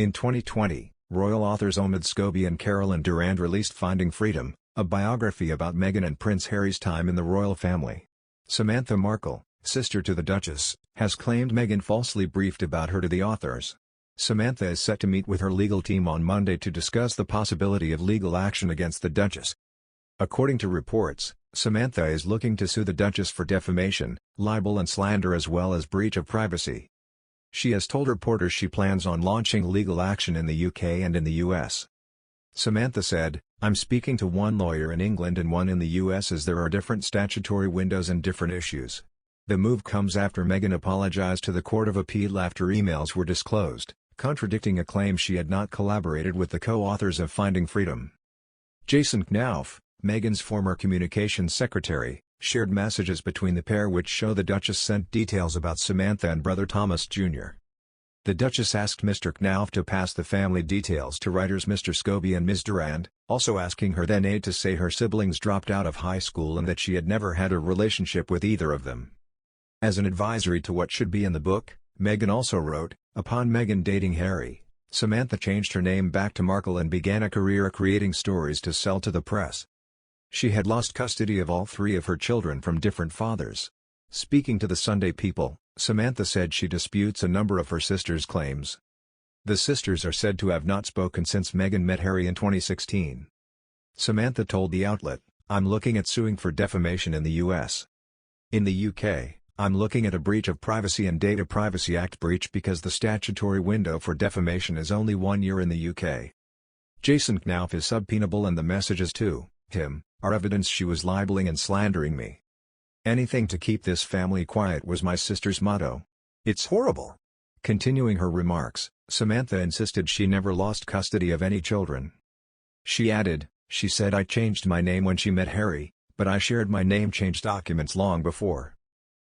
In 2020, royal authors Omid Scobie and Carolyn Durand released Finding Freedom, a biography about Meghan and Prince Harry's time in the royal family. Samantha Markle, sister to the Duchess, has claimed Meghan falsely briefed about her to the authors. Samantha is set to meet with her legal team on Monday to discuss the possibility of legal action against the Duchess. According to reports, Samantha is looking to sue the Duchess for defamation, libel and slander as well as breach of privacy. She has told reporters she plans on launching legal action in the UK and in the US. Samantha said, "I'm speaking to one lawyer in England and one in the US as there are different statutory windows and different issues." The move comes after Meghan apologized to the Court of Appeal after emails were disclosed, contradicting a claim she had not collaborated with the co-authors of Finding Freedom. Jason Knauf, Meghan's former communications secretary, shared messages between the pair which show the Duchess sent details about Samantha and brother Thomas Jr. The Duchess asked Mr. Knauf to pass the family details to writers Mr. Scobie and Ms. Durand, also asking her then aide to say her siblings dropped out of high school and that she had never had a relationship with either of them. As an advisory to what should be in the book, Meghan also wrote, "Upon Meghan dating Harry, Samantha changed her name back to Markle and began a career creating stories to sell to the press. She had lost custody of all three of her children from different fathers." Speaking to the Sunday People, Samantha said she disputes a number of her sister's claims. The sisters are said to have not spoken since Meghan met Harry in 2016. Samantha told the outlet, "I'm looking at suing for defamation in the US. In the UK, I'm looking at a breach of privacy and Data Privacy Act breach because the statutory window for defamation is only 1 year in the UK. Jason Knauf is subpoenable and the messages to him are evidence she was libeling and slandering me. Anything to keep this family quiet was my sister's motto. It's horrible." Continuing her remarks, Samantha insisted she never lost custody of any children. She added, "She said I changed my name when she met Harry, but I shared my name change documents long before."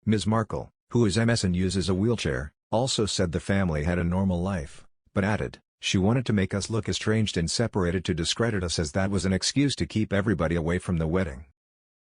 Ms. Markle, who is MS and uses a wheelchair, also said the family had a normal life, but added, "She wanted to make us look estranged and separated to discredit us as that was an excuse to keep everybody away from the wedding."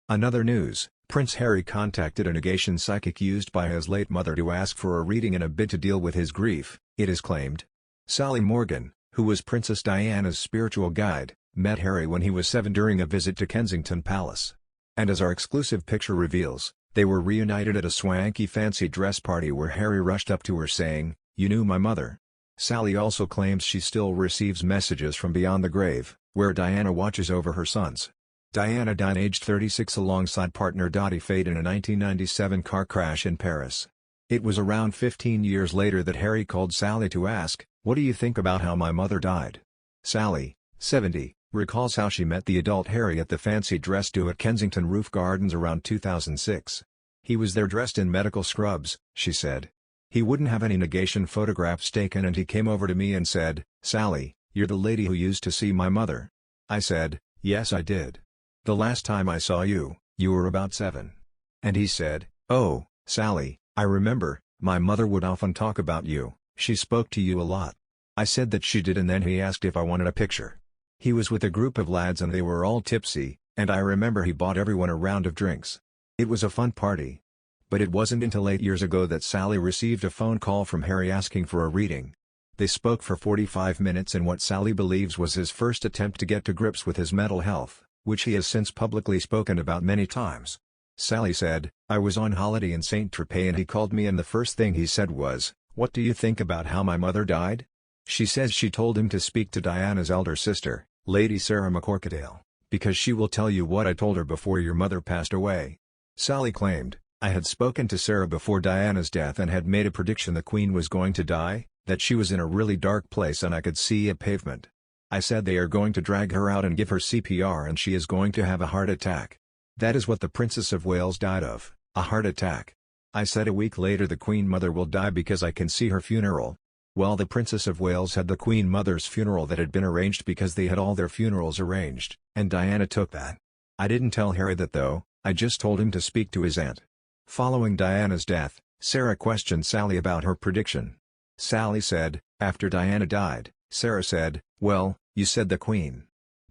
Another news, Prince Harry contacted a negation psychic used by his late mother to ask for a reading in a bid to deal with his grief, it is claimed. Sally Morgan, who was Princess Diana's spiritual guide, met Harry when he was 7 during a visit to Kensington Palace. And as our exclusive picture reveals, they were reunited at a swanky fancy dress party where Harry rushed up to her saying, "You knew my mother." Sally also claims she still receives messages from beyond the grave, where Diana watches over her sons. Diana died aged 36 alongside partner Dottie Fate in a 1997 car crash in Paris. It was around 15 years later that Harry called Sally to ask, "What do you think about how my mother died?" Sally, 70, recalls how she met the adult Harry at the fancy dress do at Kensington Roof Gardens around 2006. "He was there dressed in medical scrubs," she said. "He wouldn't have any negation photographs taken and he came over to me and said, 'Sally, you're the lady who used to see my mother.' I said, 'Yes I did. The last time I saw you, you were about 7. And he said, 'Oh, Sally, I remember, my mother would often talk about you, she spoke to you a lot.' I said that she did and then he asked if I wanted a picture. He was with a group of lads and they were all tipsy, and I remember he bought everyone a round of drinks. It was a fun party. But it wasn't until 8 years ago that Sally received a phone call from Harry asking for a reading. They spoke for 45 minutes in what Sally believes was his first attempt to get to grips with his mental health, which he has since publicly spoken about many times. Sally said, "I was on holiday in Saint-Tropez and he called me and the first thing he said was, 'What do you think about how my mother died?' She says she told him to speak to Diana's elder sister, Lady Sarah McCorquodale, because she will tell you what I told her before your mother passed away." Sally claimed, "I had spoken to Sarah before Diana's death and had made a prediction the Queen was going to die, that she was in a really dark place and I could see a pavement. I said they are going to drag her out and give her CPR and she is going to have a heart attack. That is what the Princess of Wales died of, a heart attack. I said a week later the Queen Mother will die because I can see her funeral." Well, the Princess of Wales had the Queen Mother's funeral that had been arranged because they had all their funerals arranged, and Diana took that. "I didn't tell Harry that though, I just told him to speak to his aunt." Following Diana's death, Sarah questioned Sally about her prediction. Sally said, "After Diana died, Sarah said, 'Well, you said the Queen.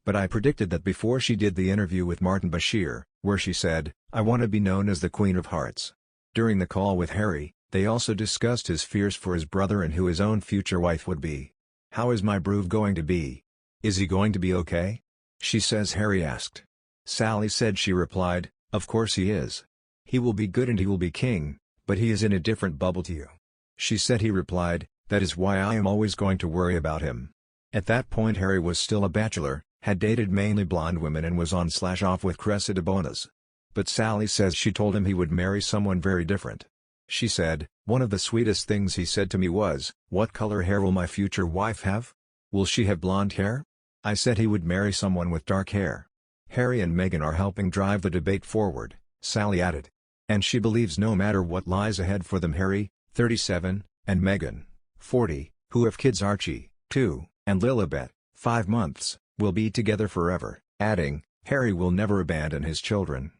But I predicted that before she did the interview with Martin Bashir, where she said, I want to be known as the Queen of Hearts.'" During the call with Harry, they also discussed his fears for his brother and who his own future wife would be. How is my brood going to be? Is he going to be okay? She says Harry asked. Sally said she replied, of course he is. He will be good and he will be king, but he is in a different bubble to you. She said he replied, that is why I am always going to worry about him. At that point Harry was still a bachelor, had dated mainly blonde women and was on/off with Cressida Bonas. But Sally says she told him he would marry someone very different. She said, one of the sweetest things he said to me was, what color hair will my future wife have? Will she have blonde hair? I said he would marry someone with dark hair. Harry and Meghan are helping drive the debate forward, Sally added. And she believes no matter what lies ahead for them Harry, 37, and Meghan, 40, who have kids Archie, 2, and Lilibet, 5 months, will be together forever, adding, Harry will never abandon his children.